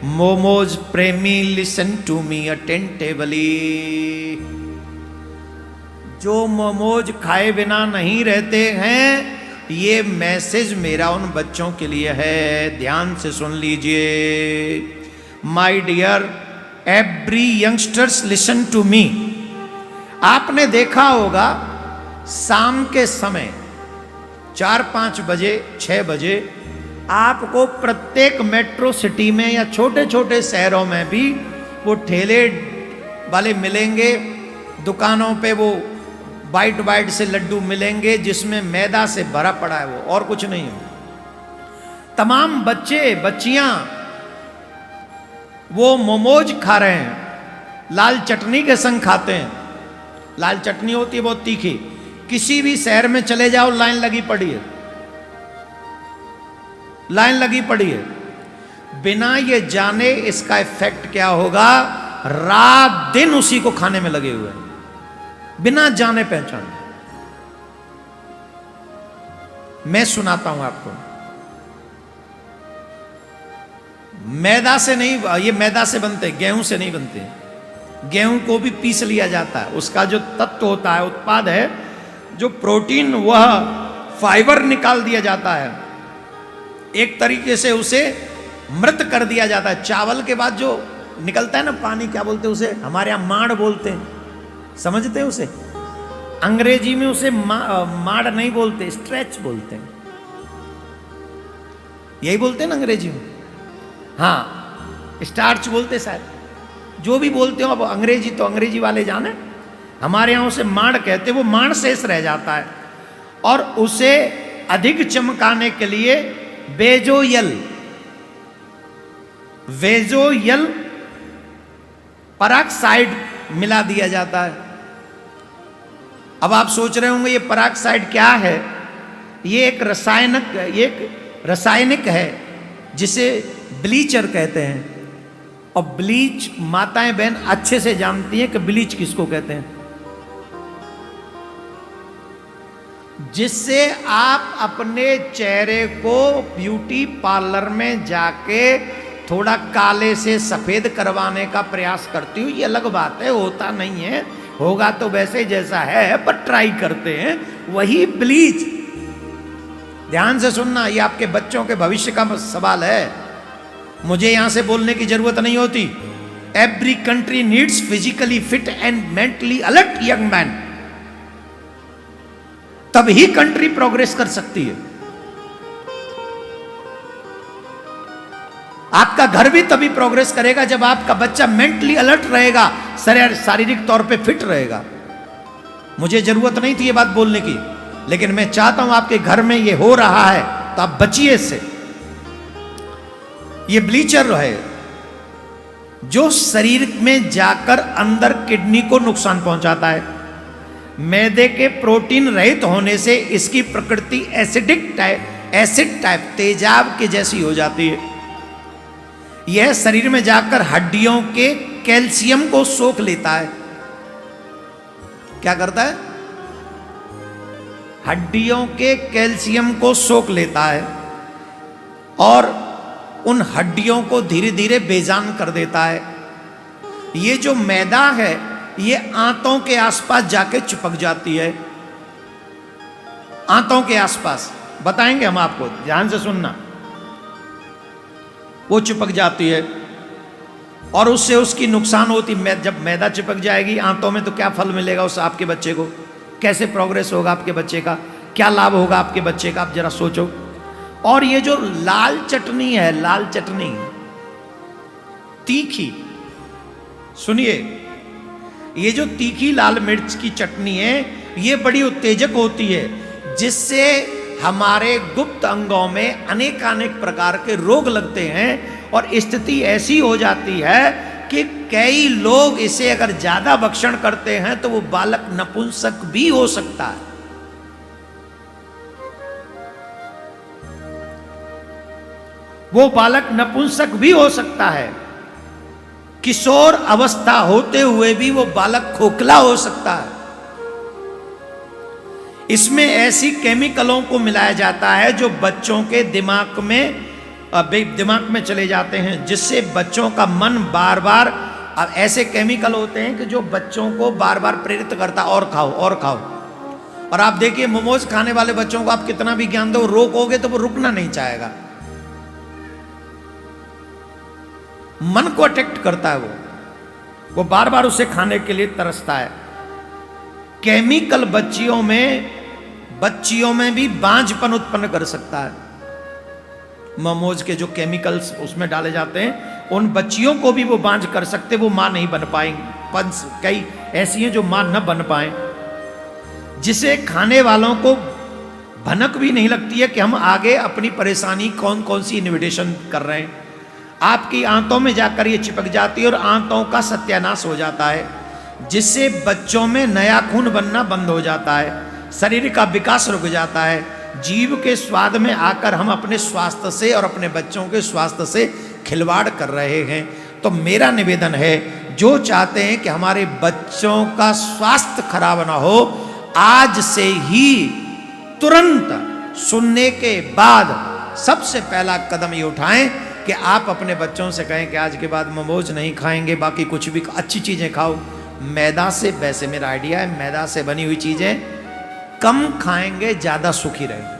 मोमोज प्रेमी listen to me attentively. जो मोमोज खाए बिना नहीं रहते हैं, ये मैसेज मेरा उन बच्चों के लिए है, ध्यान से सुन लीजिए। My dear every youngsters listen to me. आपने देखा होगा शाम के समय 4-5 बजे 6 बजे आपको प्रत्येक मेट्रो सिटी में या छोटे छोटे शहरों में भी वो ठेले वाले मिलेंगे, दुकानों पे वो वाइट वाइट से लड्डू मिलेंगे जिसमें मैदा से भरा पड़ा है, वो और कुछ नहीं है। तमाम बच्चे बच्चियां वो मोमोज खा रहे हैं, लाल चटनी के संग खाते हैं। लाल चटनी होती है बहुत तीखी। किसी भी शहर में चले जाओ, लाइन लगी पड़ी है, लाइन लगी पड़ी है। बिना ये जाने इसका इफेक्ट क्या होगा, रात दिन उसी को खाने में लगे हुए हैं, बिना जाने पहचाने। मैं सुनाता हूं आपको। मैदा से नहीं, ये मैदा से बनते, गेहूं से नहीं बनते। गेहूं को भी पीस लिया जाता है, उसका जो तत्व होता है, उत्पाद है, जो प्रोटीन, वह फाइबर निकाल दिया जाता है। एक तरीके से उसे मृत कर दिया जाता है। चावल के बाद जो निकलता है ना पानी, क्या बोलते हैं उसे, हमारे यहां माड़ बोलते हैं, समझते हैं उसे? अंग्रेजी में उसे माड़ नहीं बोलते, स्ट्रेच बोलते हैं। यही बोलते हैं ना अंग्रेजी में? हाँ, स्टार्च बोलते शायद, जो भी बोलते हो। अब अंग्रेजी तो अंग्रेजी वाले जाने, हमारे यहां उसे माड़ कहते, वो माड़ शेष रह जाता है। और उसे अधिक चमकाने के लिए बेजोयल पराक्साइड मिला दिया जाता है। अब आप सोच रहे होंगे ये पराक्साइड क्या है? ये एक रासायनिक है जिसे ब्लीचर कहते हैं। और ब्लीच माताएं बहन अच्छे से जानती हैं कि ब्लीच किसको कहते हैं। जिससे आप अपने चेहरे को ब्यूटी पार्लर में जाके थोड़ा काले से सफेद करवाने का प्रयास करती हूँ, ये अलग बात है, होता नहीं है, होगा तो वैसे जैसा है, पर ट्राई करते हैं। वही ब्लीच, ध्यान से सुनना, ये आपके बच्चों के भविष्य का सवाल है, मुझे यहां से बोलने की जरूरत नहीं होती। Every country needs physically fit and mentally alert young man, तभी कंट्री प्रोग्रेस कर सकती है। आपका घर भी तभी प्रोग्रेस करेगा जब आपका बच्चा मेंटली अलर्ट रहेगा, शारीरिक तौर पे फिट रहेगा। मुझे जरूरत नहीं थी ये बात बोलने की, लेकिन मैं चाहता हूं आपके घर में ये हो रहा है तो आप बचिए इससे। ये ब्लीचर है जो शरीर में जाकर अंदर किडनी को नुकसान पहुंचाता है। मैदे के प्रोटीन रहित होने से इसकी प्रकृति एसिड टाइप तेजाब के जैसी हो जाती है। यह शरीर में जाकर हड्डियों के कैल्शियम को सोख लेता है। क्या करता है? हड्डियों के कैल्शियम को सोख लेता है और उन हड्डियों को धीरे धीरे बेजान कर देता है। ये जो मैदा है, ये आंतों के आसपास जाके चिपक जाती है। आंतों के आसपास बताएंगे हम आपको, ध्यान से सुनना। वो चिपक जाती है और उससे उसकी नुकसान होती। जब मैदा चिपक जाएगी आंतों में तो क्या फल मिलेगा उस आपके बच्चे को? कैसे प्रोग्रेस होगा आपके बच्चे का? क्या लाभ होगा आपके बच्चे का? आप जरा सोचो। और ये जो लाल चटनी है, लाल चटनी तीखी, सुनिए, ये जो तीखी लाल मिर्च की चटनी है, ये बड़ी उत्तेजक होती है, जिससे हमारे गुप्त अंगों में अनेकानेक प्रकार के रोग लगते हैं। और स्थिति ऐसी हो जाती है कि कई लोग इसे अगर ज्यादा भक्षण करते हैं तो वो बालक नपुंसक भी हो सकता है। वो बालक नपुंसक भी हो सकता है। किशोर अवस्था होते हुए भी वो बालक खोखला हो सकता है। इसमें ऐसी केमिकलों को मिलाया जाता है जो बच्चों के दिमाग में दिमाग में चले जाते हैं, जिससे बच्चों का मन बार बार, अब ऐसे केमिकल होते हैं कि जो बच्चों को बार बार प्रेरित करता, और खाओ और खाओ। और आप देखिए मोमोज खाने वाले बच्चों को आप कितना भी ज्ञान दो, रोकोगे तो वो रुकना नहीं चाहेगा, मन को अट्रैक्ट करता है, वो बार बार उसे खाने के लिए तरसता है। केमिकल बच्चियों में भी बांझपन उत्पन्न कर सकता है। मोमोज के जो केमिकल्स उसमें डाले जाते हैं, उन बच्चियों को भी वो बांझ कर सकते, वो मां नहीं बन पाएंगी। कई ऐसी हैं जो मां न बन पाए, जिसे खाने वालों को भनक भी नहीं लगती है कि हम आगे अपनी परेशानी कौन कौन सी इन्विटेशन कर रहे हैं। आपकी आंतों में जाकर ये चिपक जाती है और आंतों का सत्यानाश हो जाता है, जिससे बच्चों में नया खून बनना बंद हो जाता है, शरीर का विकास रुक जाता है। जीव के स्वाद में आकर हम अपने स्वास्थ्य से और अपने बच्चों के स्वास्थ्य से खिलवाड़ कर रहे हैं। तो मेरा निवेदन है, जो चाहते हैं कि हमारे बच्चों का स्वास्थ्य खराब ना हो, आज से ही तुरंत सुनने के बाद सबसे पहला कदम ये उठाएं कि आप अपने बच्चों से कहें कि आज के बाद मोमोज नहीं खाएंगे, बाकी कुछ भी अच्छी चीज़ें खाओ। मैदा से, वैसे मेरा आइडिया है, मैदा से बनी हुई चीज़ें कम खाएंगे, ज़्यादा सुखी रहेंगे।